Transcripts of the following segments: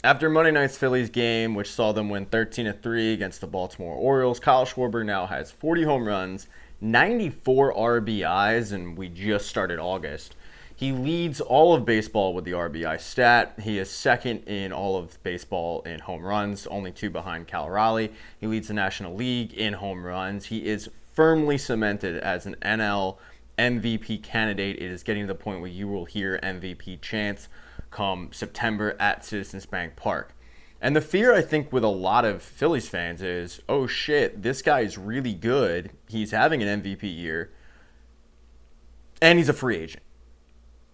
After Monday night's Phillies game, which saw them win 13-3 against the Baltimore Orioles, Kyle Schwarber now has 40 home runs, 94 RBIs, and we just started August. He leads all of baseball with the RBI stat. He is second in all of baseball in home runs, only two behind Cal Raleigh. He leads the National League in home runs. He is firmly cemented as an NL MVP candidate. It is getting to the point where you will hear MVP chants come September at Citizens Bank Park. And the fear, I think, with a lot of Phillies fans is, oh shit, this guy is really good. He's having an MVP year. And he's a free agent.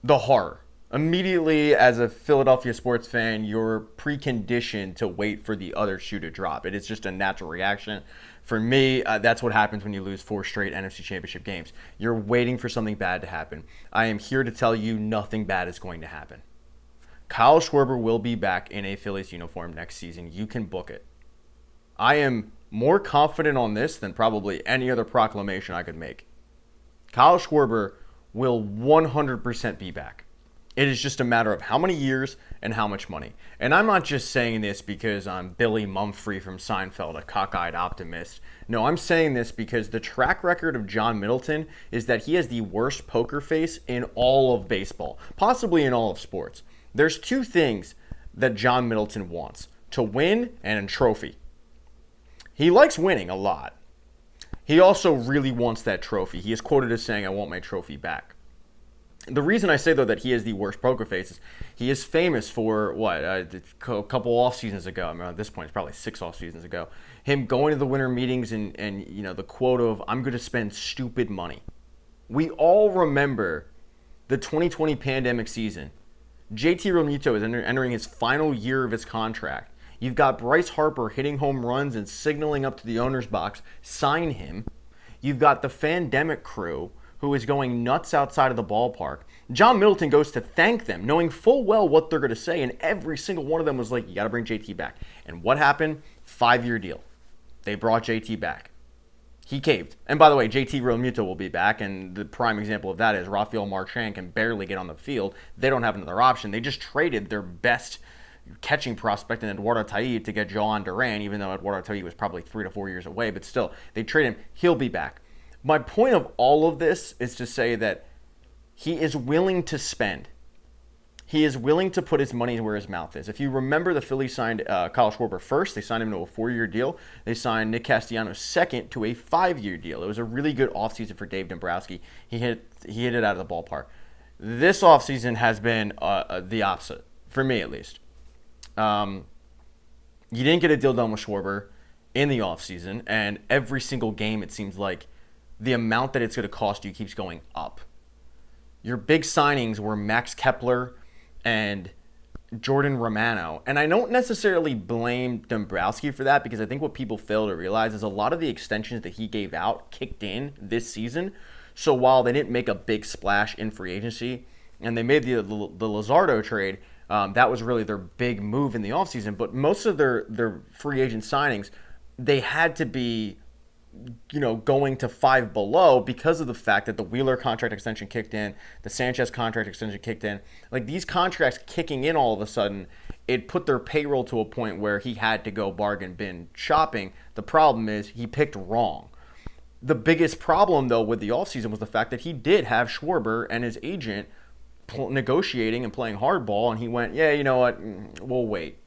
The horror. Immediately, as a Philadelphia sports fan, you're preconditioned to wait for the other shoe to drop. It is just a natural reaction. For me, that's what happens when you lose 4 straight NFC Championship games. You're waiting for something bad to happen. I am here to tell you nothing bad is going to happen. Kyle Schwarber will be back in a Phillies uniform next season. You can book it. I am more confident on this than probably any other proclamation I could make. Kyle Schwarber will 100% be back. It is just a matter of how many years and how much money. And I'm not just saying this because I'm Billy Mumfree from Seinfeld, a cockeyed optimist. No, I'm saying this because the track record of John Middleton is that he has the worst poker face in all of baseball, possibly in all of sports. There's two things that John Middleton wants: to win and a trophy. He likes winning a lot. He also really wants that trophy. He is quoted as saying, "I want my trophy back." The reason I say, though, that he has the worst poker face is he is famous for, a couple off seasons ago. I mean, at this point, it's probably 6 off seasons ago. Him going to the winter meetings and the quote of, "I'm going to spend stupid money." We all remember the 2020 pandemic season. JT Realmuto is entering his final year of his contract. You've got Bryce Harper hitting home runs and signaling up to the owner's box, sign him. You've got the Fandemic crew who is going nuts outside of the ballpark. John Middleton goes to thank them, knowing full well what they're going to say, and every single one of them was like, "You got to bring JT back." And what happened? 5-year deal. They brought JT back. He caved. And by the way, JT Realmuto will be back, and the prime example of that is Rafael Marchand can barely get on the field. They don't have another option. They just traded their best catching prospect in Eduardo Taillé to get Jhoan Duran, even though Eduardo Taillé was probably 3 to 4 years away, but still, they trade him. He'll be back. My point of all of this is to say that he is willing to spend. He is willing to put his money where his mouth is. If you remember, the Phillies signed Kyle Schwarber first. They signed him to a 4-year deal. They signed Nick Castellanos second to a 5-year deal. It was a really good offseason for Dave Dombrowski. He hit it out of the ballpark. This offseason has been the opposite, for me at least. You didn't get a deal done with Schwarber in the offseason, and every single game it seems like the amount that it's going to cost you keeps going up. Your big signings were Max Kepler and Jordan Romano. And I don't necessarily blame Dombrowski for that, because I think what people fail to realize is a lot of the extensions that he gave out kicked in this season. So while they didn't make a big splash in free agency, and they made the Luzardo trade, that was really their big move in the offseason. But most of their free agent signings, they had to be going to 5 below because of the fact that the Wheeler contract extension kicked in, the Sanchez contract extension kicked in. Like, these contracts kicking in all of a sudden, it put their payroll to a point where he had to go bargain bin shopping. The problem is he picked wrong. The biggest problem, though, with the offseason was the fact that he did have Schwarber and his agent negotiating and playing hardball, and he went, "Yeah, you know what, we'll wait.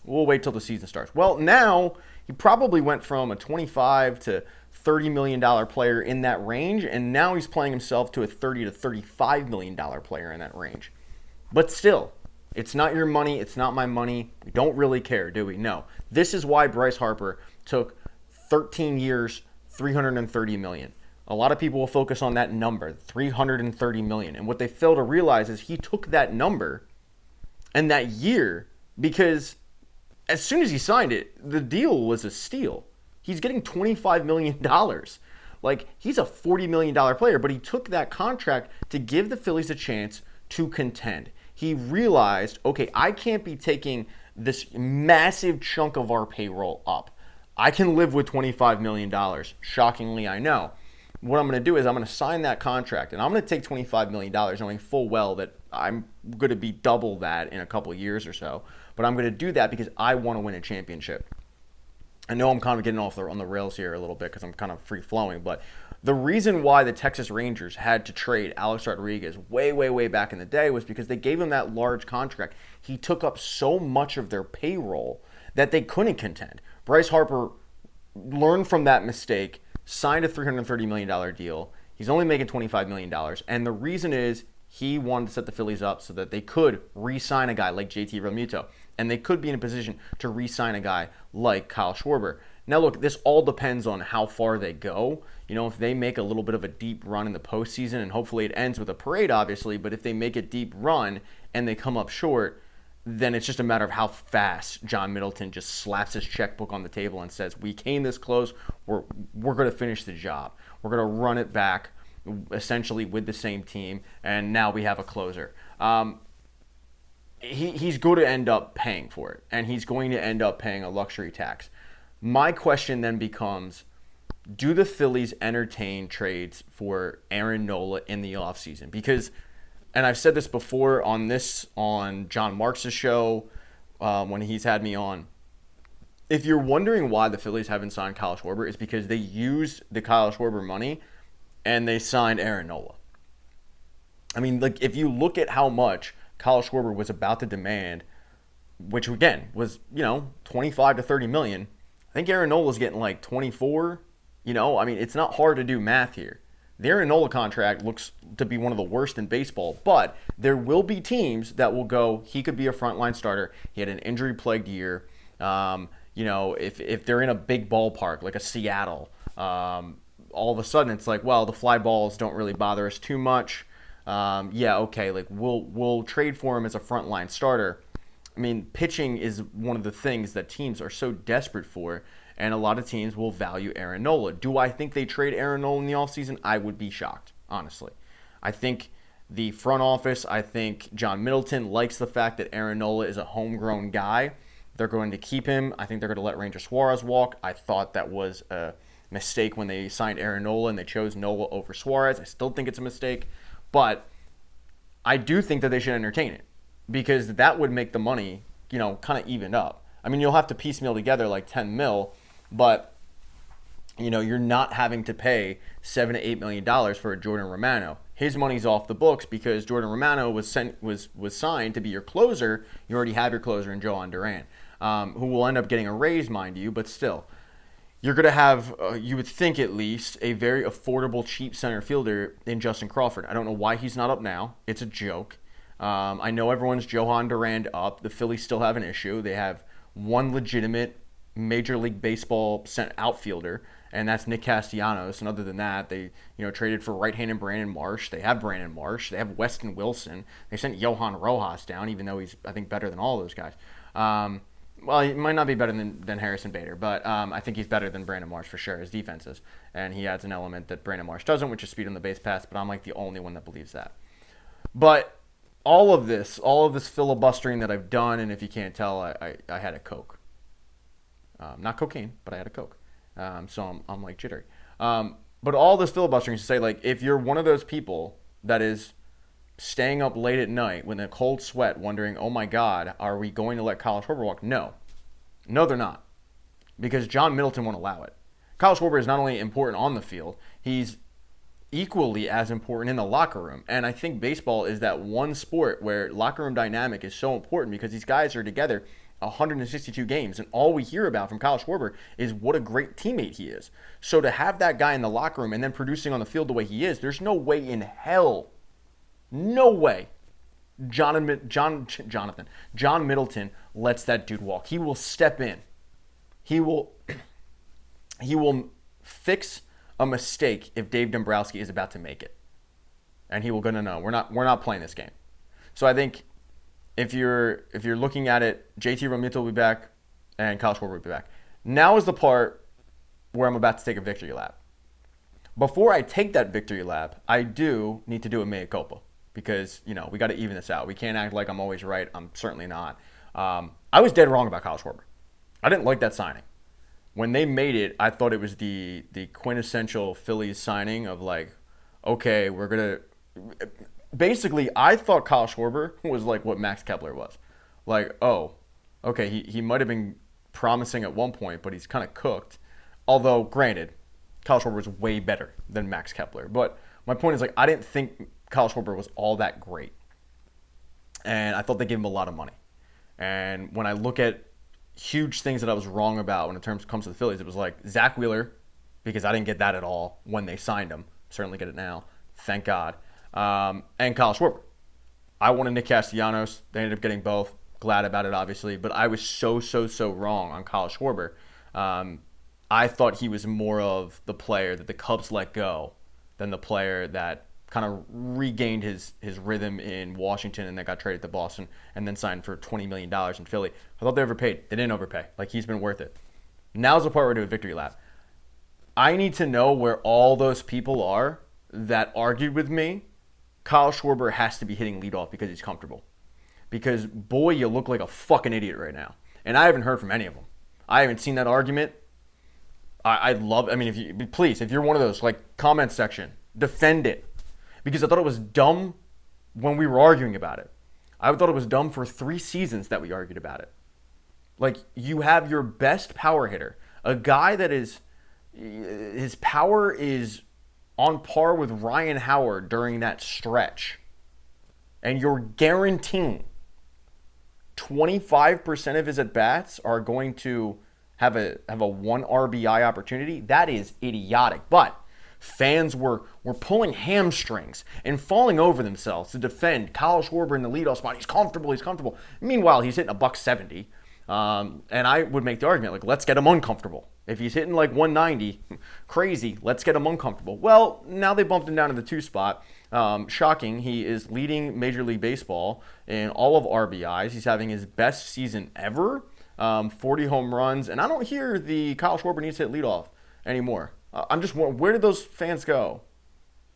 We'll wait till the season starts." Well, now he probably went from a $25 to $30 million player in that range, and now he's playing himself to a $30 to $35 million player in that range. But still, it's not your money. It's not my money. We don't really care, do we? No. This is why Bryce Harper took 13 years, $330 million. A lot of people will focus on that number, $330 million. And what they fail to realize is he took that number and that year because as soon as he signed it, the deal was a steal. He's getting $25 million. Like, he's a $40 million player, but he took that contract to give the Phillies a chance to contend. He realized, okay, I can't be taking this massive chunk of our payroll up. I can live with $25 million. Shockingly, I know. What I'm going to do is I'm going to sign that contract, and I'm going to take $25 million knowing full well that I'm going to be double that in a couple years or so. But I'm going to do that because I want to win a championship. I know I'm kind of getting off on the rails here a little bit because I'm kind of free flowing, but the reason why the Texas Rangers had to trade Alex Rodriguez way, way, way back in the day was because they gave him that large contract. He took up so much of their payroll that they couldn't contend. Bryce Harper learned from that mistake, signed a $330 million deal. He's only making $25 million. And the reason is he wanted to set the Phillies up so that they could re-sign a guy like JT Realmuto. And they could be in a position to re-sign a guy like Kyle Schwarber. Now, look, this all depends on how far they go. You know, if they make a little bit of a deep run in the postseason, and hopefully it ends with a parade, obviously, but if they make a deep run and they come up short, then it's just a matter of how fast John Middleton just slaps his checkbook on the table and says, we came this close, we're going to finish the job. We're going to run it back essentially with the same team, and now we have a closer. He's going to end up paying for it, and he's going to end up paying a luxury tax. My question then becomes, do the Phillies entertain trades for Aaron Nola in the offseason? Because, and I've said this before on John Marks' show when he's had me on, if you're wondering why the Phillies haven't signed Kyle Schwarber, it's because they used the Kyle Schwarber money and they signed Aaron Nola. I mean, like, if you look at how much Kyle Schwarber was about to demand, which again was, 25 to 30 million. I think Aaron Nola's getting like 24. I mean, it's not hard to do math here. The Aaron Nola contract looks to be one of the worst in baseball, but there will be teams that will go, he could be a frontline starter. He had an injury-plagued year. If they're in a big ballpark like a Seattle, all of a sudden it's like, well, the fly balls don't really bother us too much. Like we'll trade for him as a frontline starter. I mean, pitching is one of the things that teams are so desperate for, and a lot of teams will value Aaron Nola. Do I think they trade Aaron Nola in the offseason? I would be shocked, honestly. I think the front office, I think John Middleton likes the fact that Aaron Nola is a homegrown guy. They're going to keep him. I think they're going to let Ranger Suarez walk. I thought that was a mistake when they signed Aaron Nola and they chose Nola over Suarez. I still think it's a mistake. But I do think that they should entertain it because that would make the money, kind of even up. I mean, you'll have to piecemeal together like 10 mil, but, you're not having to pay $7 to $8 million for a Jordan Romano. His money's off the books because Jordan Romano was signed to be your closer. You already have your closer in Jhoan Duran, who will end up getting a raise, mind you, but still. You're going to have, you would think at least, a very affordable, cheap center fielder in Justin Crawford. I don't know why he's not up now. It's a joke. I know everyone's Jhoan Duran up. The Phillies still have an issue. They have one legitimate Major League Baseball outfielder, and that's Nick Castellanos. And other than that, they traded for right-handed Brandon Marsh. They have Brandon Marsh. They have Weston Wilson. They sent Johan Rojas down, even though he's, I think, better than all those guys. Well, he might not be better than Harrison Bader, but I think he's better than Brandon Marsh for sure, his defenses. And he adds an element that Brandon Marsh doesn't, which is speed on the base pass, but I'm like the only one that believes that. But all of this filibustering that I've done, and if you can't tell, I had a Coke. Not cocaine, but I had a Coke. So I'm like jittery. But all this filibustering is to say, like, if you're one of those people that is staying up late at night with a cold sweat wondering, oh my God, are we going to let Kyle Schwarber walk? No, they're not, because John Middleton won't allow it. Kyle Schwarber is not only important on the field, he's equally as important in the locker room. And I think baseball is that one sport where locker room dynamic is so important because these guys are together 162 games, and all we hear about from Kyle Schwarber is what a great teammate he is. So to have that guy in the locker room and then producing on the field the way he is, there's no way in hell, no way John Middleton lets that dude walk. He will step in. He will fix a mistake if Dave Dombrowski is about to make it. And he will go, no, we're not playing this game. So I think if you're looking at it, JT Realmuto will be back and Kyle Schwarber will be back. Now is the part where I'm about to take a victory lap. Before I take that victory lap, I do need to do a mea culpa. Because, we got to even this out. We can't act like I'm always right. I'm certainly not. I was dead wrong about Kyle Schwarber. I didn't like that signing. When they made it, I thought it was the quintessential Phillies signing of like, okay, we're going to... basically, I thought Kyle Schwarber was like what Max Kepler was. Like, oh, okay, he might have been promising at one point, but he's kind of cooked. Although, granted, Kyle Schwarber was way better than Max Kepler. But my point is, like, I didn't think Kyle Schwarber was all that great. And I thought they gave him a lot of money. And when I look at huge things that I was wrong about when it comes to the Phillies, it was like Zach Wheeler, because I didn't get that at all when they signed him. Certainly get it now. Thank God. And Kyle Schwarber. I wanted Nick Castellanos. They ended up getting both. Glad about it, obviously. But I was so wrong on Kyle Schwarber. I thought he was more of the player that the Cubs let go than the player that kind of regained his rhythm in Washington and then got traded to Boston and then signed for $20 million in Philly. I thought they overpaid. They didn't overpay. Like, he's been worth it. Now's the part where we do a victory lap. I need to know where all those people are that argued with me. Kyle Schwarber has to be hitting leadoff because he's comfortable. Because, boy, you look like a fucking idiot right now. And I haven't heard from any of them. I haven't seen that argument. I'd love, I mean, if you're one of those, like, comment section, defend it. Because I thought it was dumb when we were arguing about it. I thought it was dumb for 3 seasons that we argued about it. Like, you have your best power hitter, a guy that is, his power is on par with Ryan Howard during that stretch. And you're guaranteeing 25% of his at-bats are going to have a 1 RBI opportunity. That is idiotic. But fans were pulling hamstrings and falling over themselves to defend Kyle Schwarber in the leadoff spot. He's comfortable. Meanwhile, he's hitting a $170. And I would make the argument, like, let's get him uncomfortable. If he's hitting like 190, crazy, let's get him uncomfortable. Well, now they bumped him down to the 2 spot. Shocking, he is leading Major League Baseball in all of RBIs. He's having his best season ever, 40 home runs. And I don't hear the Kyle Schwarber needs to hit leadoff anymore. I'm just wondering, where did those fans go?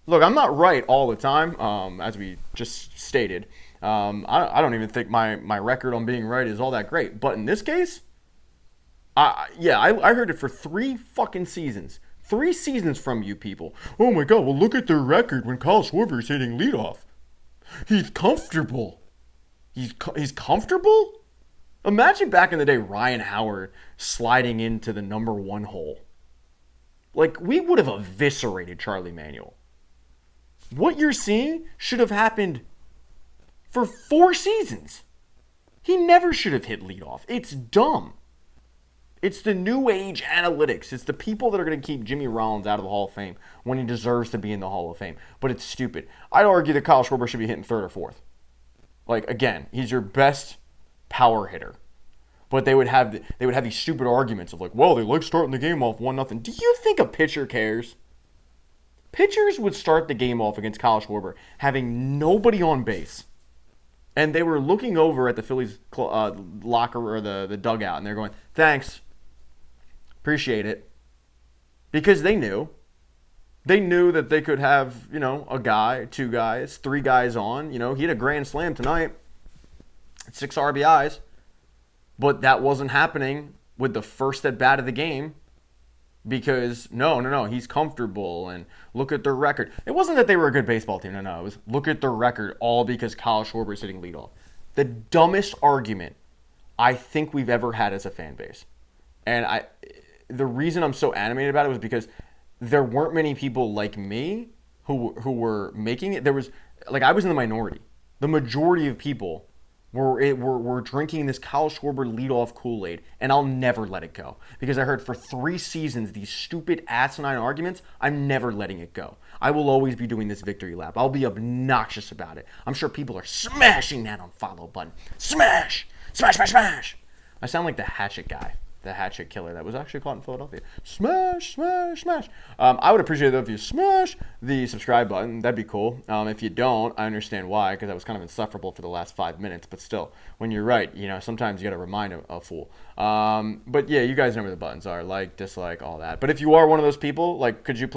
Look, I'm not right all the time, as we just stated. I don't even think my record on being right is all that great. But in this case, I heard it for 3 fucking seasons. 3 seasons from you people. Oh my God, well, look at their record when Kyle Schwarber is hitting leadoff. He's comfortable. He's comfortable? Imagine back in the day, Ryan Howard sliding into the number 1 hole. Like, we would have eviscerated Charlie Manuel. What you're seeing should have happened for 4 seasons. He never should have hit leadoff. It's dumb. It's the new age analytics. It's the people that are going to keep Jimmy Rollins out of the Hall of Fame when he deserves to be in the Hall of Fame. But it's stupid. I'd argue that Kyle Schwarber should be hitting 3rd or 4th. Like, again, he's your best power hitter. But they would have these stupid arguments of like, well, they like starting the game off 1-0. Do you think a pitcher cares? Pitchers would start the game off against Kyle Schwarber having nobody on base. And they were looking over at the Phillies locker or the dugout, and they're going, thanks. Appreciate it. Because they knew. They knew that they could have, a guy, 2 guys, 3 guys on. He had a grand slam tonight. 6 RBIs. But that wasn't happening with the first at bat of the game because no, he's comfortable and look at their record. It wasn't that they were a good baseball team. No, it was look at their record all because Kyle Schwarber is hitting leadoff. The dumbest argument I think we've ever had as a fan base. And the reason I'm so animated about it was because there weren't many people like me who were making it. There was, like, I was in the minority. The majority of people were drinking this Kyle Schwarber leadoff Kool-Aid, and I'll never let it go. Because I heard for 3 seasons these stupid asinine arguments, I'm never letting it go. I will always be doing this victory lap. I'll be obnoxious about it. I'm sure people are smashing that unfollow button. Smash! Smash, smash, smash! I sound like the Hatchet guy. The Hatchet killer that was actually caught in Philadelphia. Smash, smash, smash. I would appreciate it if you smash the subscribe button. That'd be cool. If you don't, I understand why, because I was kind of insufferable for the last 5 minutes. But still, when you're right, sometimes you got to remind a fool. But yeah, you guys know where the buttons are. Like, dislike, all that. But if you are one of those people, like, could you